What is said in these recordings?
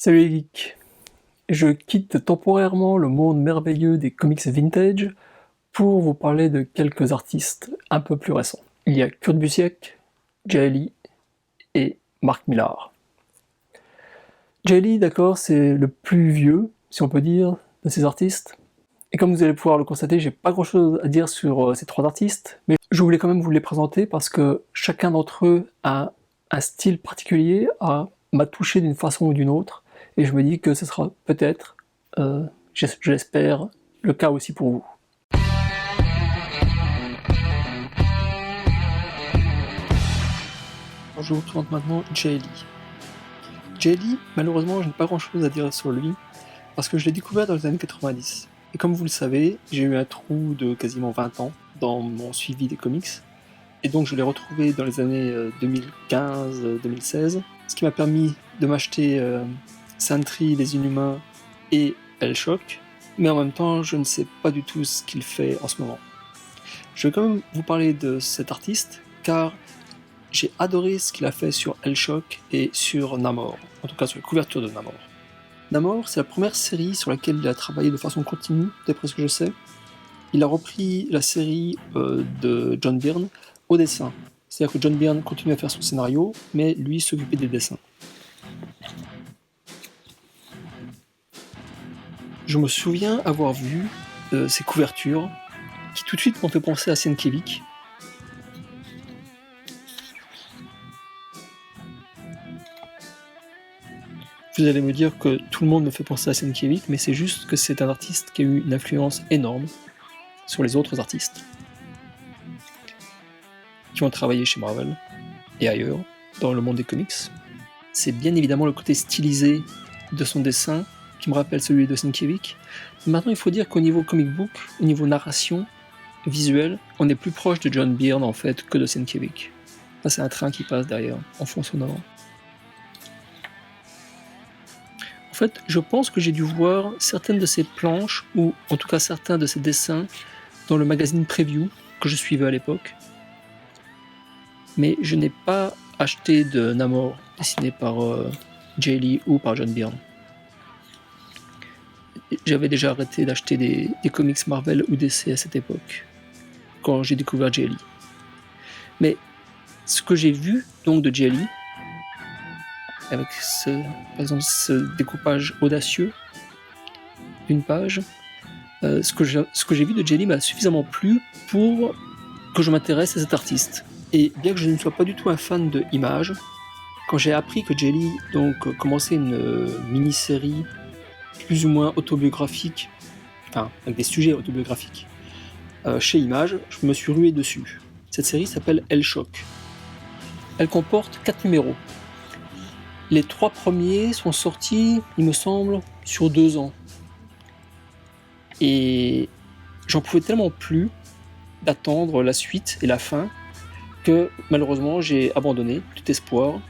Salut les geeks, je quitte temporairement le monde merveilleux des comics vintage pour vous parler de quelques artistes un peu plus récents. Il y a Kurt Busiek, Jay Lee et Mark Millar. Jay Lee, d'accord, c'est le plus vieux, si on peut dire, de ces artistes. Et comme vous allez pouvoir le constater, j'ai pas grand chose à dire sur ces trois artistes, mais je voulais quand même vous les présenter parce que chacun d'entre eux a un style particulier, m'a touché d'une façon ou d'une autre, et je me dis que ce sera peut-être, je l'espère, le cas aussi pour vous. Alors, je vous présente maintenant Jay Lee. Jay Lee, malheureusement, je n'ai pas grand chose à dire sur lui, parce que je l'ai découvert dans les années 90. Et comme vous le savez, j'ai eu un trou de quasiment 20 ans dans mon suivi des comics, et donc je l'ai retrouvé dans les années 2015-2016, ce qui m'a permis de m'acheter Sentry, Les Inhumains et Hellshock, mais en même temps je ne sais pas du tout ce qu'il fait en ce moment. Je vais quand même vous parler de cet artiste, car j'ai adoré ce qu'il a fait sur Hellshock et sur Namor, en tout cas sur la couverture de Namor. Namor, c'est la première série sur laquelle il a travaillé de façon continue, d'après ce que je sais. Il a repris la série de John Byrne au dessin. C'est-à-dire que John Byrne continue à faire son scénario, mais lui s'occupait des dessins. Je me souviens avoir vu ces couvertures qui tout de suite m'ont fait penser à Sienkiewicz. Vous allez me dire que tout le monde me fait penser à Sienkiewicz, mais c'est juste que c'est un artiste qui a eu une influence énorme sur les autres artistes qui ont travaillé chez Marvel et ailleurs, dans le monde des comics. C'est bien évidemment le côté stylisé de son dessin qui me rappelle celui de Sienkiewicz. Maintenant, il faut dire qu'au niveau comic book, au niveau narration, visuel, on est plus proche de John Byrne en fait que de Sienkiewicz. Là, c'est un train qui passe derrière, en fond sonore. En fait, je pense que j'ai dû voir certaines de ces planches, ou en tout cas certains de ces dessins, dans le magazine Preview que je suivais à l'époque. Mais je n'ai pas acheté de Namor dessiné par Jay Lee ou par John Byrne. J'avais déjà arrêté d'acheter des comics Marvel ou DC à cette époque, quand j'ai découvert Jay Lee. Mais ce que j'ai vu donc de Jay Lee, avec par exemple ce découpage audacieux d'une page, ce que j'ai vu de Jay Lee m'a suffisamment plu pour que je m'intéresse à cet artiste. Et bien que je ne sois pas du tout un fan de Image, quand j'ai appris que Jay Lee donc commençait une mini-série plus ou moins autobiographique, enfin avec des sujets autobiographiques, chez Image, je me suis rué dessus. Cette série s'appelle Hellshock. Elle comporte 4 numéros. Les 3 premiers sont sortis, il me semble, sur 2 ans. Et j'en pouvais tellement plus d'attendre la suite et la fin que malheureusement j'ai abandonné tout espoir.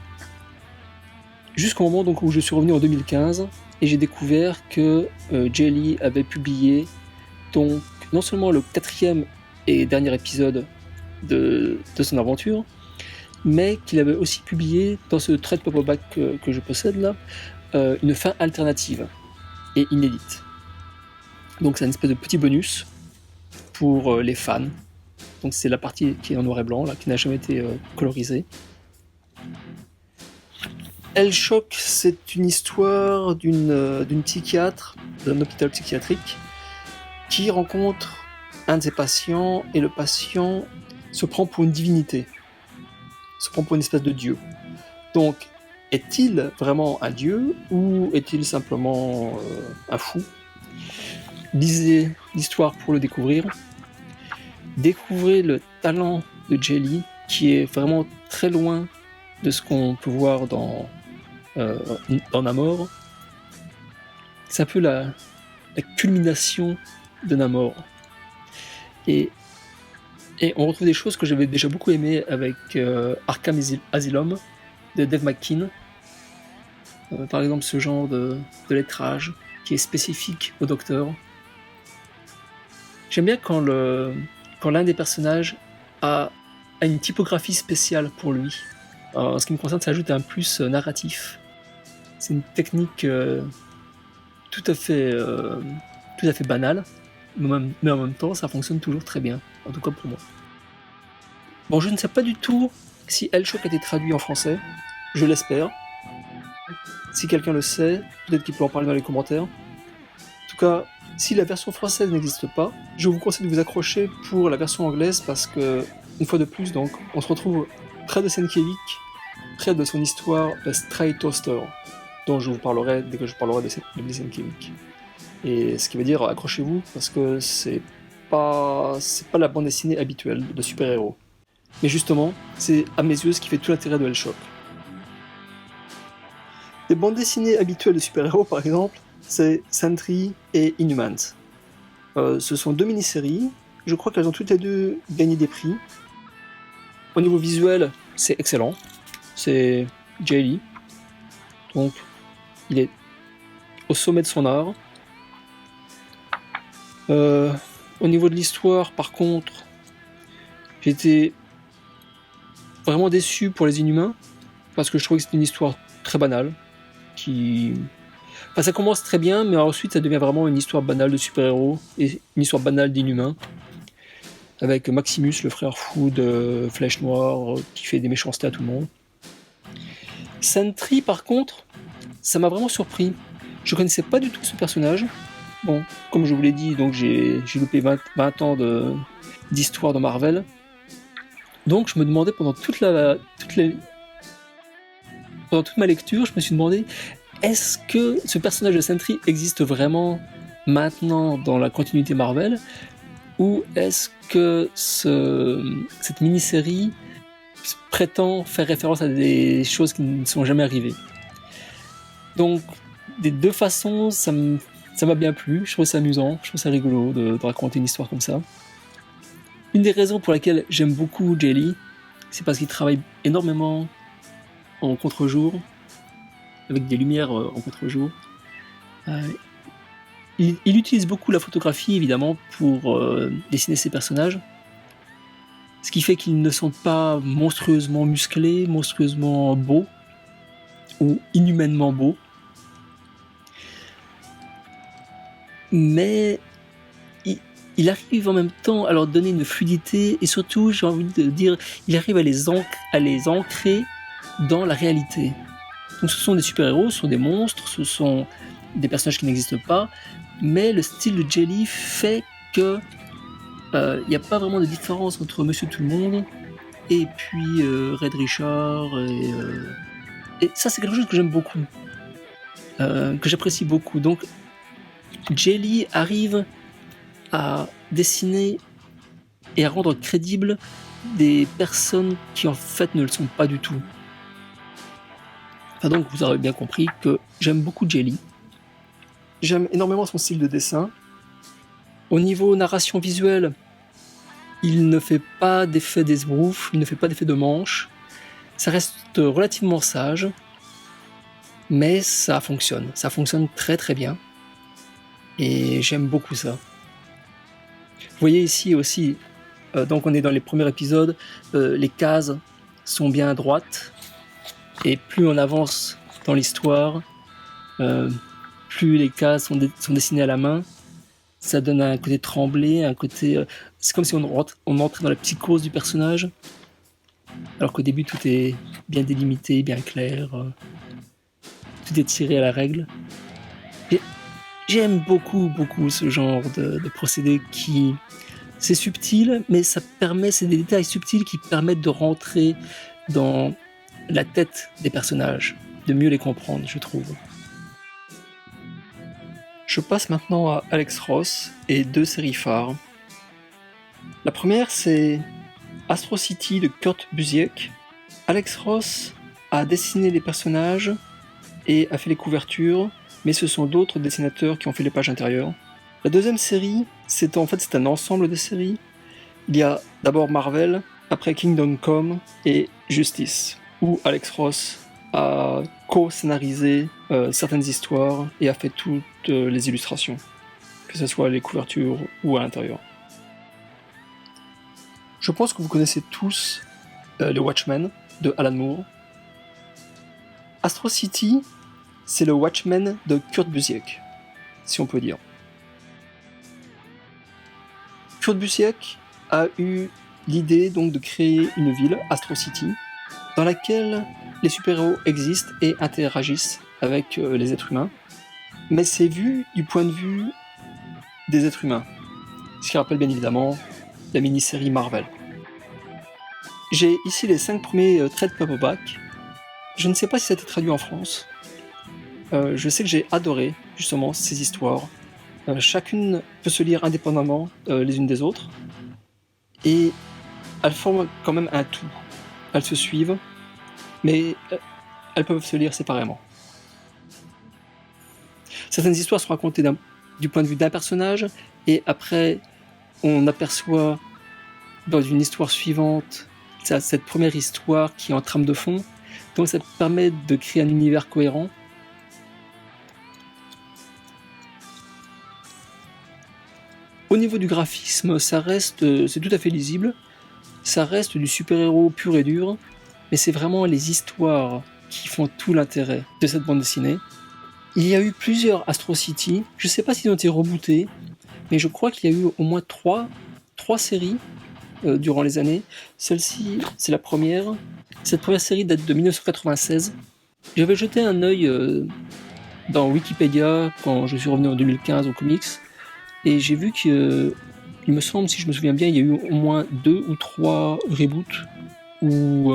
Jusqu'au moment donc, où je suis revenu en 2015 et j'ai découvert que Jay Lee avait publié donc, non seulement le 4e et dernier épisode de son aventure, mais qu'il avait aussi publié dans ce trade paperback que je possède là, une fin alternative et inédite. Donc c'est une espèce de petit bonus pour les fans. Donc c'est la partie qui est en noir et blanc, là, qui n'a jamais été colorisée. Hellshock, c'est une histoire d'une psychiatre, d'un hôpital psychiatrique, qui rencontre un de ses patients, et le patient se prend pour une divinité, se prend pour une espèce de dieu. Donc, est-il vraiment un dieu, ou est-il simplement un fou ? Lisez l'histoire pour le découvrir. Découvrez le talent de Jay Lee, qui est vraiment très loin de ce qu'on peut voir dans Namor. C'est un peu la culmination de Namor. Et on retrouve des choses que j'avais déjà beaucoup aimées avec Arkham Asylum de Dave McKean. Par exemple, ce genre de lettrage qui est spécifique au Docteur. J'aime bien quand l'un des personnages a une typographie spéciale pour lui. En ce qui me concerne, ça ajoute un plus narratif. C'est une technique tout à fait banale, mais en même temps, ça fonctionne toujours très bien, en tout cas pour moi. Bon, je ne sais pas du tout si Hellshock a été traduit en français, je l'espère. Si quelqu'un le sait, peut-être qu'il peut en parler dans les commentaires. En tout cas, si la version française n'existe pas, je vous conseille de vous accrocher pour la version anglaise parce que, une fois de plus, donc, on se retrouve près de Sienkiewicz, près de son histoire Stray Toaster, dont je vous parlerai dès que je parlerai de Sienkiewicz. Et ce qui veut dire, accrochez-vous, parce que c'est pas la bande dessinée habituelle de super-héros. Mais justement, c'est à mes yeux ce qui fait tout l'intérêt de Hellshock. Les bandes dessinées habituelles de super-héros, par exemple, c'est Sentry et Inhumans. Ce sont 2 mini-séries, je crois qu'elles ont toutes les 2 gagné des prix. Au niveau visuel, c'est excellent. C'est Jay Lee, donc il est au sommet de son art. Au niveau de l'histoire, par contre, j'étais vraiment déçu pour les Inhumains, parce que je trouvais que c'était une histoire très banale, Enfin, ça commence très bien, mais ensuite ça devient vraiment une histoire banale de super-héros, et une histoire banale d'Inhumains, avec Maximus, le frère fou de Flèche Noire, qui fait des méchancetés à tout le monde. Sentry, par contre, ça m'a vraiment surpris. Je connaissais pas du tout ce personnage. Bon, comme je vous l'ai dit, donc j'ai loupé 20 ans d'histoire de Marvel. Donc je me demandais pendant toute ma lecture, je me suis demandé, est-ce que ce personnage de Sentry existe vraiment maintenant dans la continuité Marvel, ou est-ce que cette mini-série prétend faire référence à des choses qui ne sont jamais arrivées? Donc, des 2 façons, ça m'a bien plu, je trouve ça amusant, je trouve ça rigolo de raconter une histoire comme ça. Une des raisons pour laquelle j'aime beaucoup Jay Lee, c'est parce qu'il travaille énormément en contre-jour, avec des lumières en contre-jour. Il utilise beaucoup la photographie, évidemment, pour dessiner ses personnages, ce qui fait qu'ils ne sont pas monstrueusement musclés, monstrueusement beaux, ou inhumainement beaux. Mais il arrive en même temps à leur donner une fluidité, et surtout, j'ai envie de dire, il arrive à les ancrer dans la réalité. Donc ce sont des super-héros, ce sont des monstres, ce sont des personnages qui n'existent pas, mais le style de Jay Lee fait que il n'y a pas vraiment de différence entre Monsieur Tout-le-Monde et puis Red Richard, et ça c'est quelque chose que j'aime beaucoup, que j'apprécie beaucoup. Donc Jay Lee arrive à dessiner et à rendre crédibles des personnes qui en fait ne le sont pas du tout. Enfin, donc vous aurez bien compris que j'aime beaucoup Jay Lee. J'aime énormément son style de dessin. Au niveau narration visuelle, il ne fait pas d'effet d'esbrouf, il ne fait pas d'effet de manche. Ça reste relativement sage, mais ça fonctionne très très bien. Et j'aime beaucoup ça. Vous voyez ici aussi, donc on est dans les premiers épisodes, les cases sont bien à droite, et plus on avance dans l'histoire, plus les cases sont dessinées à la main. Ça donne un côté tremblé, un côté... c'est comme si on entrait dans la psychose du personnage, alors qu'au début tout est bien délimité, bien clair, tout est tiré à la règle. Et j'aime beaucoup ce genre de procédé qui... C'est subtil, mais c'est des détails subtils qui permettent de rentrer dans la tête des personnages, de mieux les comprendre, je trouve. Je passe maintenant à Alex Ross et 2 séries phares. La première, c'est Astro City de Kurt Busiek. Alex Ross a dessiné les personnages et a fait les couvertures, mais ce sont d'autres dessinateurs qui ont fait les pages intérieures. La deuxième série, c'est un ensemble de séries. Il y a d'abord Marvel, après Kingdom Come et Justice, où Alex Ross a co-scénarisé certaines histoires et a fait toutes les illustrations, que ce soit les couvertures ou à l'intérieur. Je pense que vous connaissez tous le Watchmen de Alan Moore. Astro City c'est le Watchmen de Kurt Busiek, si on peut dire. Kurt Busiek a eu l'idée donc de créer une ville, Astro City, dans laquelle les super-héros existent et interagissent avec les êtres humains, mais c'est vu du point de vue des êtres humains, ce qui rappelle bien évidemment la mini-série Marvel. J'ai ici les 5 premiers traits de paperback. Je ne sais pas si ça a été traduit en France. Je sais que j'ai adoré justement ces histoires. Chacune peut se lire indépendamment les unes des autres, et elles forment quand même un tout. Elles se suivent, mais elles peuvent se lire séparément. Certaines histoires sont racontées du point de vue d'un personnage, et après on aperçoit dans une histoire suivante cette première histoire qui est en trame de fond, donc ça permet de créer un univers cohérent. Au niveau du graphisme, c'est tout à fait lisible, ça reste du super-héros pur et dur, mais c'est vraiment les histoires qui font tout l'intérêt de cette bande dessinée. Il y a eu plusieurs Astro City, je ne sais pas s'ils ont été rebootés, mais je crois qu'il y a eu au moins 3 séries durant les années. Celle-ci, c'est la première. Cette première série date de 1996. J'avais jeté un œil dans Wikipédia quand je suis revenu en 2015 aux comics, et j'ai vu qu'il me semble, si je me souviens bien, il y a eu au moins 2 ou 3 reboots ou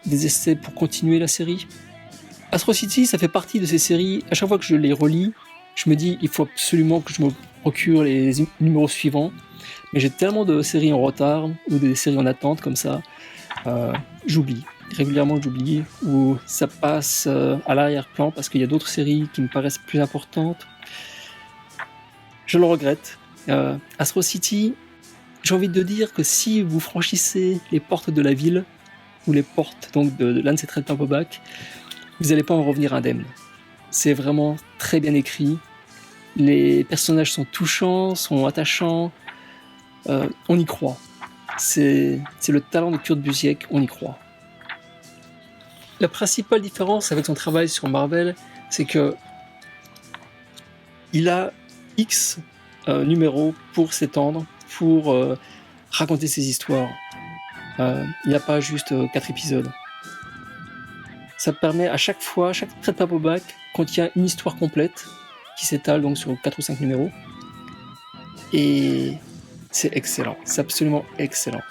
des essais pour continuer la série. Astro City, ça fait partie de ces séries, à chaque fois que je les relis, je me dis il faut absolument que je me procure les numéros suivants, mais j'ai tellement de séries en retard ou des séries en attente comme ça, j'oublie. Régulièrement j'oublie, ou ça passe à l'arrière-plan parce qu'il y a d'autres séries qui me paraissent plus importantes. Je le regrette. Astro City, j'ai envie de dire que si vous franchissez les portes de la ville, ou les portes donc de l'un de ces traits de paperback, vous n'allez pas en revenir indemne. C'est vraiment très bien écrit. Les personnages sont touchants, sont attachants. On y croit. C'est le talent de Kurt Busiek, on y croit. La principale différence avec son travail sur Marvel, c'est que il a X numéros pour s'étendre, pour raconter ses histoires. Il n'y a pas juste 4 épisodes. Ça permet à chaque fois, chaque trait de paperback contient une histoire complète qui s'étale donc sur 4 ou 5 numéros. Et c'est excellent, c'est absolument excellent.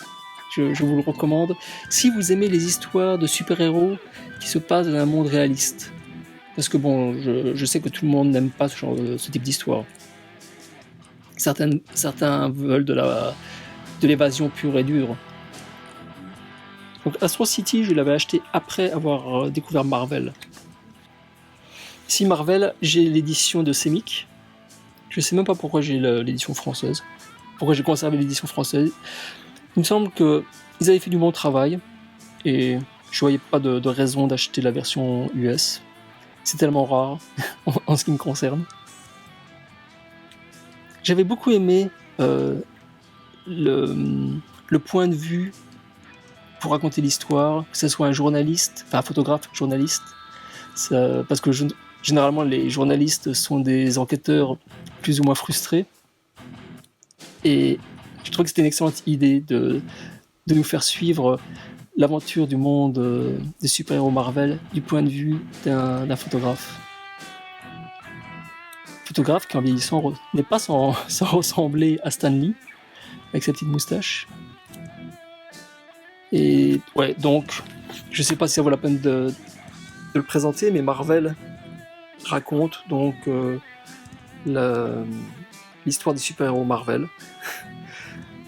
Je vous le recommande. Si vous aimez les histoires de super-héros qui se passent dans un monde réaliste, parce que bon, je sais que tout le monde n'aime pas ce type d'histoire. Certains veulent de l'évasion pure et dure. Donc Astro City, je l'avais acheté après avoir découvert Marvel. Ici Marvel, j'ai l'édition de Semic. Je sais même pas pourquoi j'ai l'édition française. Pourquoi j'ai conservé l'édition française. Il me semble qu'ils avaient fait du bon travail et je voyais pas de raison d'acheter la version US. C'est tellement rare en ce qui me concerne. J'avais beaucoup aimé le point de vue pour raconter l'histoire, que ce soit un journaliste, enfin un photographe, journaliste, parce que généralement les journalistes sont des enquêteurs plus ou moins frustrés, et je trouve que c'était une excellente idée de nous faire suivre l'aventure du monde des super-héros Marvel du point de vue d'un photographe. Photographe qui en vieillissant n'est pas sans ressembler à Stan Lee, avec sa petite moustache. Et ouais, donc, je sais pas si ça vaut la peine de le présenter, mais Marvel raconte donc l'histoire des super-héros Marvel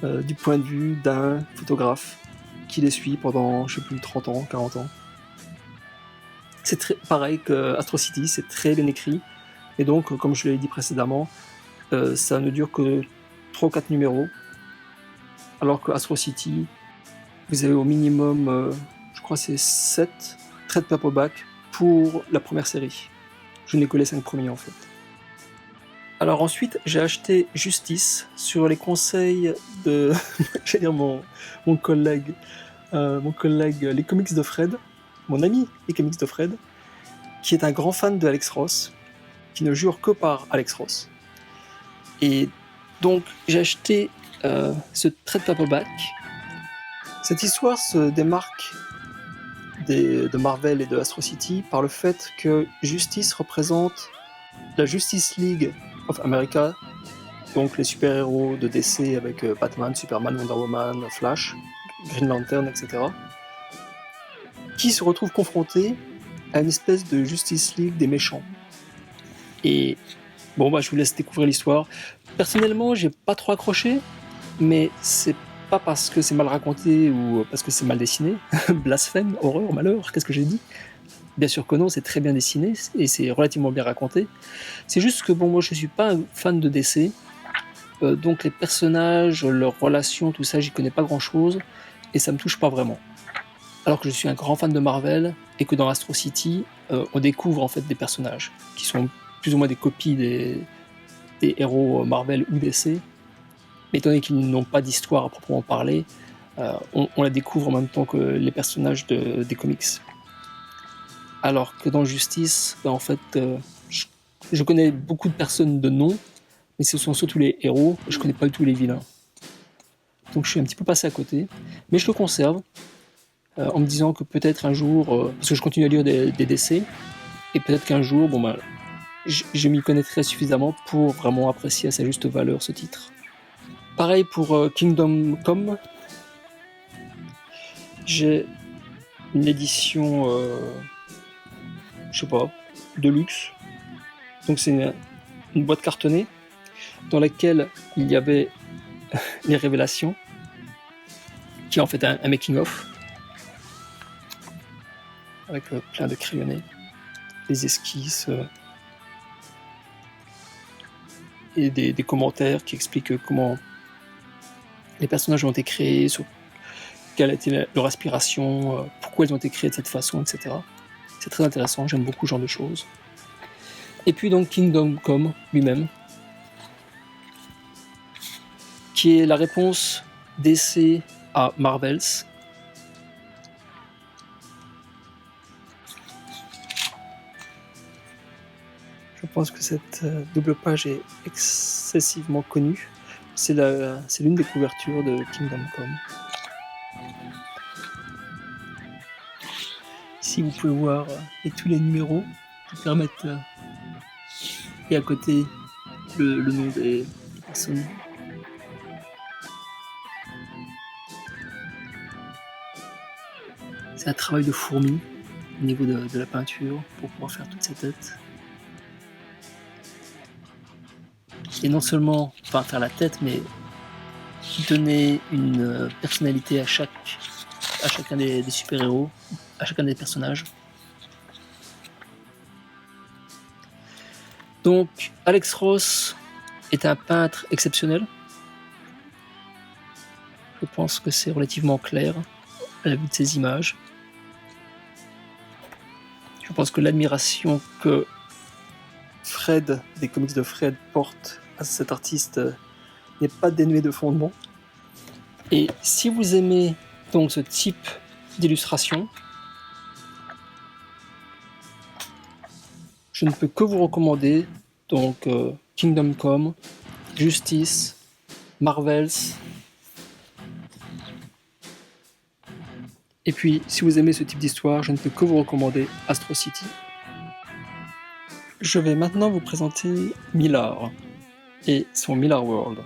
du point de vue d'un photographe qui les suit pendant, je sais plus, 30 ans, 40 ans. C'est pareil que Astro City, c'est très bien écrit, et donc, comme je l'ai dit précédemment, ça ne dure que 3 ou 4 numéros, alors que Astro City, vous avez au minimum, je crois que c'est 7 traits de paperback pour la première série. Je n'ai que les 5 premiers en fait. Alors ensuite, j'ai acheté Justice sur les conseils de j'allais dire mon collègue les comics de Fred, mon ami les comics de Fred, qui est un grand fan de Alex Ross, qui ne jure que par Alex Ross. Et donc j'ai acheté ce trade paperback. Cette histoire se démarque de Marvel et de Astro City par le fait que Justice représente la Justice League of America, donc les super-héros de DC avec Batman, Superman, Wonder Woman, Flash, Green Lantern, etc., qui se retrouvent confrontés à une espèce de Justice League des méchants. Et bon, je vous laisse découvrir l'histoire. Personnellement, j'ai pas trop accroché, mais c'est pas parce que c'est mal raconté ou parce que c'est mal dessiné. Blasphème, horreur, malheur, qu'est-ce que j'ai dit ? Bien sûr que non, c'est très bien dessiné et c'est relativement bien raconté. C'est juste que moi je suis pas un fan de DC, donc les personnages, leurs relations, tout ça, j'y connais pas grand-chose et ça me touche pas vraiment. Alors que je suis un grand fan de Marvel et que dans Astro City, on découvre en fait des personnages qui sont plus ou moins des copies des héros Marvel ou DC. Mais étant donné qu'ils n'ont pas d'histoire à proprement parler, on la découvre en même temps que les personnages des comics. Alors que dans Justice, en fait, je connais beaucoup de personnes de nom, mais ce sont surtout les héros, et je connais pas du tout les vilains. Donc je suis un petit peu passé à côté, mais je le conserve, en me disant que peut-être un jour, parce que je continue à lire des DC, et peut-être qu'un jour, je m'y connaîtrai suffisamment pour vraiment apprécier à sa juste valeur ce titre. Pareil pour Kingdom Come, j'ai une édition, de luxe. Donc c'est une boîte cartonnée dans laquelle il y avait les révélations, qui est en fait un making-of, avec plein de crayonnés, des esquisses, et des commentaires qui expliquent comment les personnages ont été créés, sur quelle a été leur aspiration, pourquoi ils ont été créés de cette façon, etc. C'est très intéressant, j'aime beaucoup ce genre de choses. Et puis donc Kingdom Come lui-même, qui est la réponse DC à Marvels. Je pense que cette double page est excessivement connue. C'est l'une des couvertures de Kingdom Come. Ici, vous pouvez voir tous les numéros qui permettent, et à côté le nom des personnes. C'est un travail de fourmi au niveau de la peinture pour pouvoir faire toutes ces têtes. Et non seulement faire la tête, mais donner une personnalité à chacun des super-héros, à chacun des personnages. Donc, Alex Ross est un peintre exceptionnel. Je pense que c'est relativement clair à la vue de ces images. Je pense que l'admiration que Fred, des comics de Fred, porte à cet artiste n'est pas dénuée de fondement. Et si vous aimez donc ce type d'illustration, je ne peux que vous recommander donc Kingdom Come, Justice, Marvels. Et puis, si vous aimez ce type d'histoire, je ne peux que vous recommander Astro City. Je vais maintenant vous présenter Millar et son Millar World.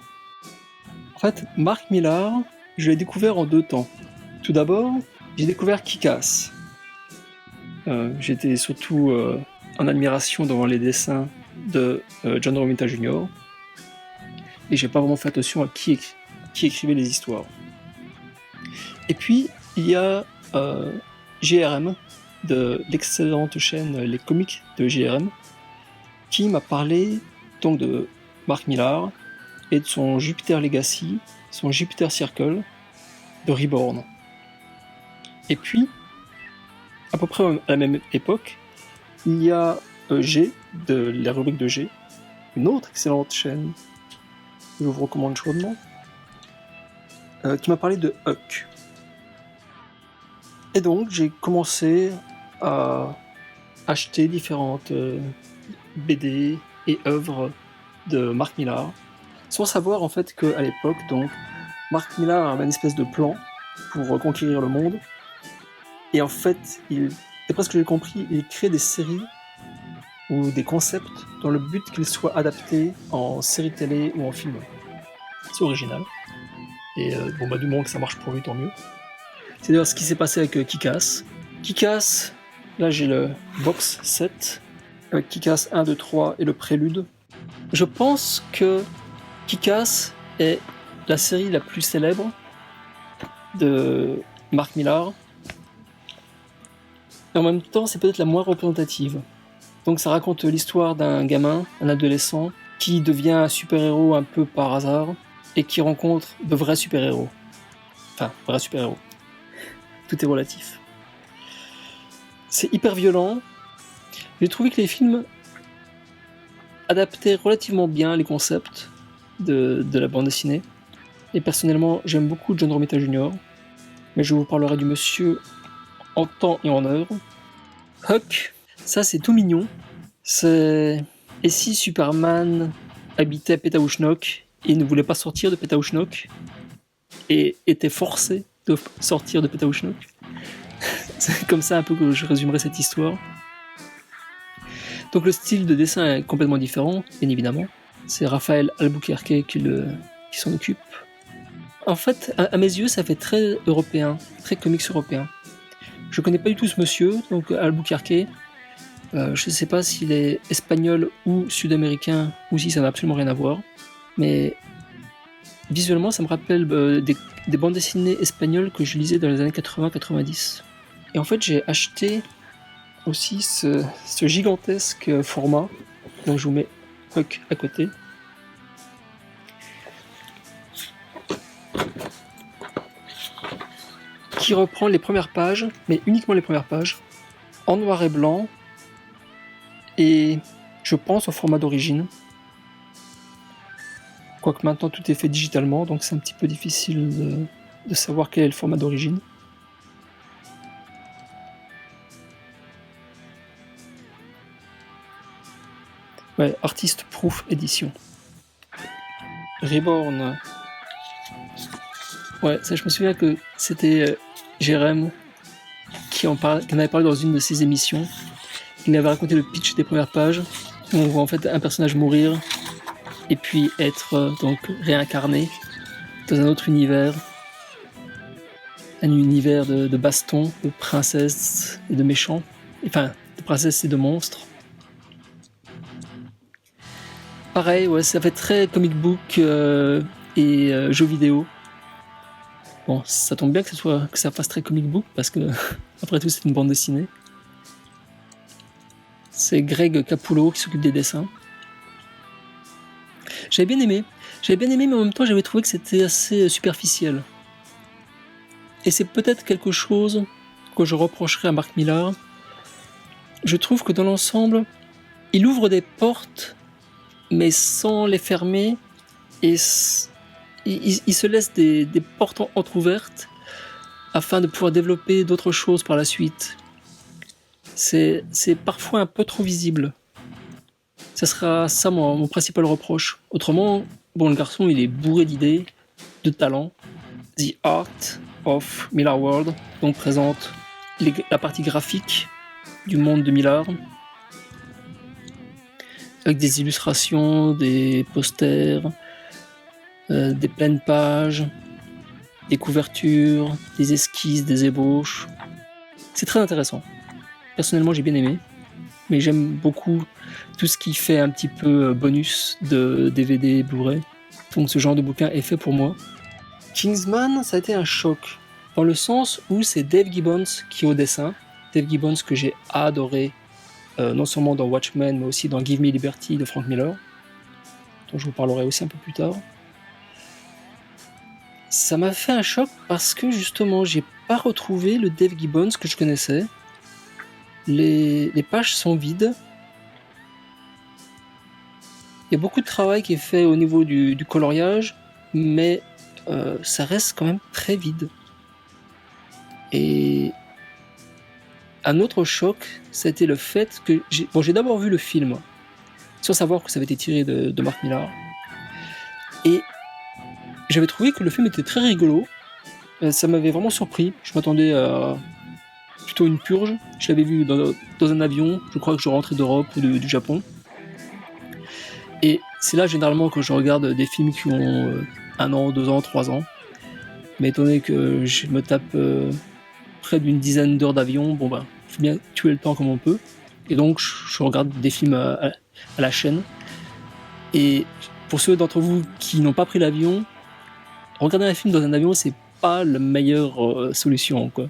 En fait, Mark Millar, je l'ai découvert en 2 temps. Tout d'abord, j'ai découvert Kick-Ass. J'étais surtout en admiration devant les dessins de John Romita Jr. Et j'ai pas vraiment fait attention à qui écrivait les histoires. Et puis, il y a GRM, de l'excellente chaîne Les Comics de GRM, qui m'a parlé donc de Mark Millar et de son Jupiter Legacy, son Jupiter Circle, de Reborn. Et puis, à peu près à la même époque, il y a G, de la rubrique de G, une autre excellente chaîne que je vous recommande chaudement, qui m'a parlé de Huck. Et donc j'ai commencé à acheté différentes BD et œuvres de Mark Millar, sans savoir en fait qu'à l'époque, donc, Mark Millar avait une espèce de plan pour conquérir le monde. Et en fait, d'après ce que j'ai compris, il crée des séries ou des concepts dans le but qu'ils soient adaptés en série télé ou en film. C'est original. Et du moment que ça marche pour lui, tant mieux. C'est d'ailleurs ce qui s'est passé avec Kick-Ass. Kick-Ass, là j'ai le box set, avec Kick-Ass 1, 2, 3 et le prélude. Je pense que Kick-Ass est la série la plus célèbre de Mark Millar. Et en même temps, c'est peut-être la moins représentative. Donc ça raconte l'histoire d'un gamin, un adolescent, qui devient un super-héros un peu par hasard, et qui rencontre de vrais super-héros. Enfin, vrais super-héros. Tout est relatif. C'est hyper violent. J'ai trouvé que les films adaptaient relativement bien les concepts de la bande dessinée. Et personnellement, j'aime beaucoup John Romita Jr. Mais je vous parlerai du monsieur en temps et en heure. Huck, ça c'est tout mignon. C'est... Et si Superman habitait à Pétaouchnok et ne voulait pas sortir de Pétaouchnok et était forcé de sortir de Pétaouchnok? C'est comme ça un peu que je résumerai cette histoire. Donc le style de dessin est complètement différent, bien évidemment. C'est Raphaël Albuquerque qui s'en occupe. En fait, à mes yeux, ça fait très européen, très comics européen. Je connais pas du tout ce monsieur, donc Albuquerque. Je sais pas s'il est espagnol ou sud-américain, ou si ça n'a absolument rien à voir. Mais visuellement, ça me rappelle des bandes dessinées espagnoles que je lisais dans les années 80-90. Et en fait, j'ai acheté aussi ce gigantesque format. Donc je vous mets Huck à côté. Qui reprend les premières pages, mais uniquement les premières pages, en noir et blanc, et je pense au format d'origine. Quoique maintenant tout est fait digitalement, donc c'est un petit peu difficile de savoir quel est le format d'origine. Ouais, Artist Proof Edition. Reborn. Ouais, ça je me souviens que c'était Jérém qui en avait parlé dans une de ses émissions. Il avait raconté le pitch des premières pages, où on voit en fait un personnage mourir et puis être donc réincarné dans un autre univers, un univers de bastons, de princesses et de méchants, enfin de princesses et de monstres. Pareil, ouais, ça fait très comic book et jeux vidéo. Bon, ça tombe bien que ça fasse très comic book parce que après tout c'est une bande dessinée. C'est Greg Capullo qui s'occupe des dessins. J'avais bien aimé, mais en même temps j'avais trouvé que c'était assez superficiel. Et c'est peut-être quelque chose que je reprocherais à Mark Millar. Je trouve que dans l'ensemble, il ouvre des portes, mais sans les fermer, et il se laisse des portes entrouvertes afin de pouvoir développer d'autres choses par la suite. C'est parfois un peu trop visible. Ça sera ça mon principal reproche. Autrement, bon, le garçon il est bourré d'idées, de talent. The Art of Millar World, donc présente la partie graphique du monde de Millar, avec des illustrations, des posters, des pleines pages, des couvertures, des esquisses, des ébauches. C'est très intéressant. Personnellement, j'ai bien aimé, mais j'aime beaucoup tout ce qui fait un petit peu bonus de DVD et Blu-ray. Donc ce genre de bouquin est fait pour moi. Kingsman, ça a été un choc, dans le sens où c'est Dave Gibbons qui est au dessin. Dave Gibbons que j'ai adoré, non seulement dans Watchmen, mais aussi dans Give Me Liberty de Frank Miller, dont je vous parlerai aussi un peu plus tard. Ça m'a fait un choc parce que justement, j'ai pas retrouvé le Dave Gibbons que je connaissais. Les pages sont vides. Il y a beaucoup de travail qui est fait au niveau du coloriage, mais ça reste quand même très vide. Et un autre choc, c'était le fait que j'ai d'abord vu le film, sans savoir que ça avait été tiré de Mark Millar. Et j'avais trouvé que le film était très rigolo. Ça m'avait vraiment surpris. Je m'attendais à plutôt une purge. Je l'avais vu dans un avion. Je crois que je rentrais d'Europe ou du Japon. Et c'est là généralement que je regarde des films qui ont 1 an, 2 ans, 3 ans. Mais étant donné que je me tape près d'une dizaine d'heures d'avion, bon ben, faut bien tuer le temps comme on peut. Et donc je regarde des films à la chaîne. Et pour ceux d'entre vous qui n'ont pas pris l'avion, regarder un film dans un avion, c'est pas la meilleure solution, quoi.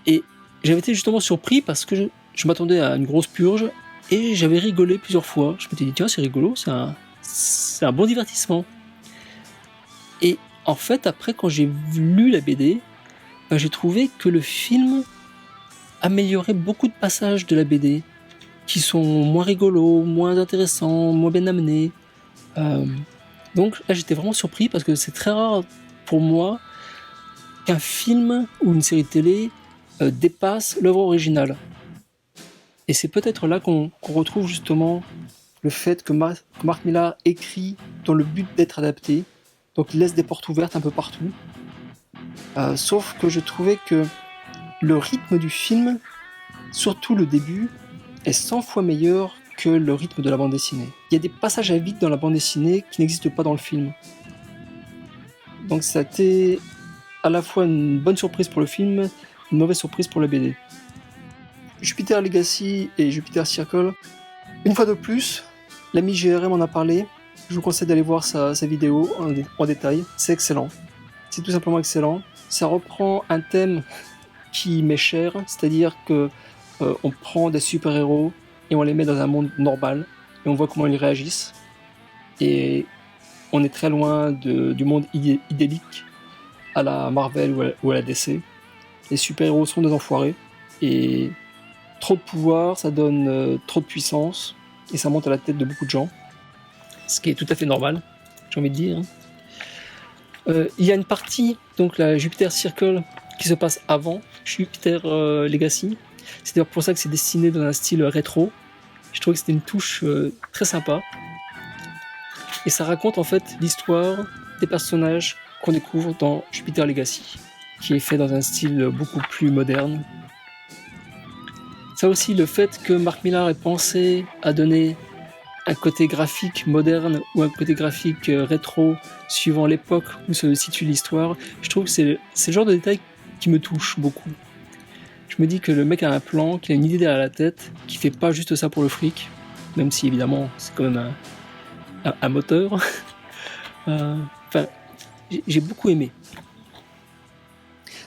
Et j'avais été justement surpris parce que je m'attendais à une grosse purge et j'avais rigolé plusieurs fois. Je m'étais dit, tiens, c'est rigolo, c'est un bon divertissement. Et en fait, après, quand j'ai lu la BD, ben, j'ai trouvé que le film améliorait beaucoup de passages de la BD qui sont moins rigolos, moins intéressants, moins bien amenés. Donc là, j'étais vraiment surpris parce que c'est très rare pour moi qu'un film ou une série télé dépasse l'œuvre originale. Et c'est peut-être là qu'on retrouve justement le fait que Mark Millar écrit dans le but d'être adapté, donc il laisse des portes ouvertes un peu partout. Sauf que je trouvais que le rythme du film, surtout le début, est 100 fois meilleur que le rythme de la bande dessinée. Il y a des passages à vide dans la bande dessinée qui n'existent pas dans le film. Donc ça a été à la fois une bonne surprise pour le film, une mauvaise surprise pour la BD. Jupiter Legacy et Jupiter Circle, une fois de plus, l'ami GRM en a parlé. Je vous conseille d'aller voir sa vidéo en détail. C'est excellent. C'est tout simplement excellent. Ça reprend un thème qui m'est cher, c'est-à-dire que on prend des super-héros et on les met dans un monde normal et on voit comment ils réagissent. Et on est très loin du monde idyllique à la Marvel ou à la DC. Les super-héros sont des enfoirés et trop de pouvoir, ça donne trop de puissance et ça monte à la tête de beaucoup de gens. Ce qui est tout à fait normal, j'ai envie de dire. Il y a une partie, donc la Jupiter Circle, qui se passe avant Jupiter Legacy. C'est d'ailleurs pour ça que c'est dessiné dans un style rétro. Je trouvais que c'était une touche très sympa. Et ça raconte en fait l'histoire des personnages qu'on découvre dans Jupiter Legacy, qui est fait dans un style beaucoup plus moderne. Ça aussi, le fait que Mark Millar ait pensé à donner un côté graphique moderne ou un côté graphique rétro suivant l'époque où se situe l'histoire, je trouve que c'est le genre de détail qui me touche beaucoup. Je me dis que le mec a un plan, qu'il a une idée derrière la tête, qui fait pas juste ça pour le fric, même si évidemment c'est quand même un moteur. Enfin, j'ai beaucoup aimé.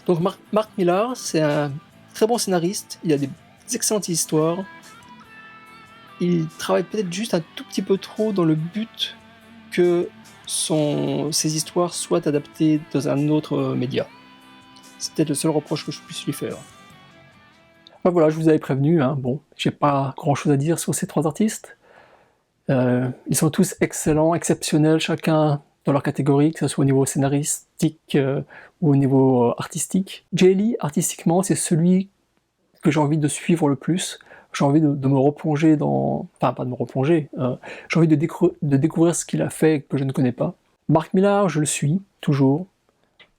Donc Mark Millar, c'est un très bon scénariste, il a des excellentes histoires. Il travaille peut-être juste un tout petit peu trop dans le but que ses histoires soient adaptées dans un autre média. C'est peut-être le seul reproche que je puisse lui faire. Ben voilà, je vous avais prévenu, hein. Bon, j'ai pas grand-chose à dire sur ces 3 artistes. Ils sont tous excellents, exceptionnels, chacun dans leur catégorie, que ce soit au niveau scénaristique ou au niveau artistique. Jay Lee, artistiquement, c'est celui que j'ai envie de suivre le plus. J'ai envie de me replonger dans... Enfin, pas de me replonger. J'ai envie de découvrir ce qu'il a fait que je ne connais pas. Mark Millar, je le suis, toujours.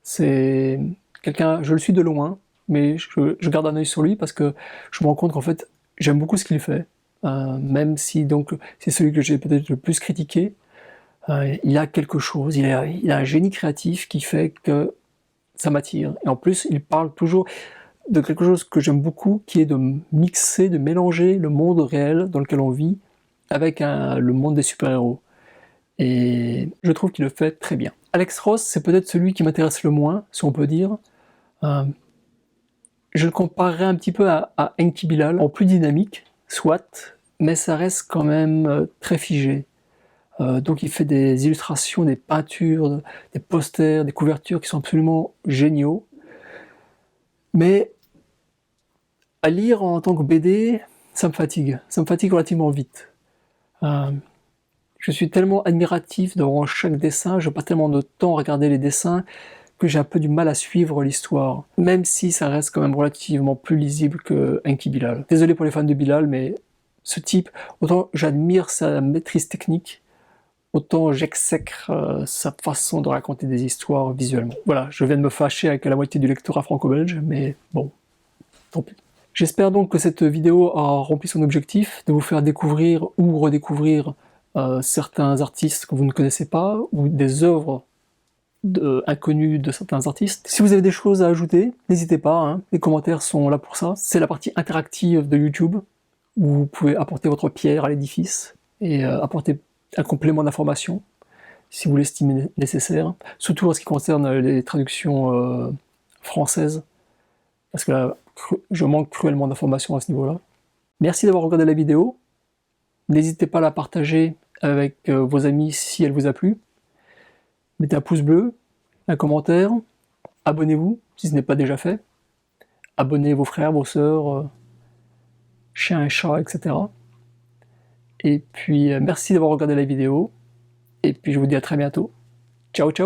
C'est quelqu'un... Je le suis de loin, mais je garde un œil sur lui parce que je me rends compte qu'en fait, j'aime beaucoup ce qu'il fait. Même si donc c'est celui que j'ai peut-être le plus critiqué. Il a quelque chose, il a un génie créatif qui fait que ça m'attire. Et en plus, il parle toujours de quelque chose que j'aime beaucoup, qui est de mixer, de mélanger le monde réel dans lequel on vit avec le monde des super-héros. Et je trouve qu'il le fait très bien. Alex Ross, c'est peut-être celui qui m'intéresse le moins, si on peut dire. Je le comparerais un petit peu à Enki Bilal, en plus dynamique, soit, mais ça reste quand même très figé. Donc il fait des illustrations, des peintures, des posters, des couvertures qui sont absolument géniaux. Mais à lire en tant que BD, ça me fatigue relativement vite. Je suis tellement admiratif devant chaque dessin, je passe tellement de temps à regarder les dessins que j'ai un peu du mal à suivre l'histoire, même si ça reste quand même relativement plus lisible que Enki Bilal. Désolé pour les fans de Bilal, mais ce type, autant j'admire sa maîtrise technique, autant j'exècre sa façon de raconter des histoires visuellement. Voilà, je viens de me fâcher avec la moitié du lectorat franco-belge, mais bon, tant pis. J'espère donc que cette vidéo a rempli son objectif, de vous faire découvrir ou redécouvrir certains artistes que vous ne connaissez pas, ou des œuvres inconnues de certains artistes. Si vous avez des choses à ajouter, n'hésitez pas, hein, les commentaires sont là pour ça. C'est la partie interactive de YouTube, où vous pouvez apporter votre pierre à l'édifice, et apporter un complément d'information, si vous l'estimez nécessaire, surtout en ce qui concerne les traductions françaises, parce que là, je manque cruellement d'informations à ce niveau-là. Merci d'avoir regardé la vidéo, n'hésitez pas à la partager avec vos amis si elle vous a plu, mettez un pouce bleu, un commentaire, abonnez-vous si ce n'est pas déjà fait, abonnez vos frères, vos sœurs, chiens et chats, etc. Et puis merci d'avoir regardé la vidéo, et puis je vous dis à très bientôt. Ciao ciao.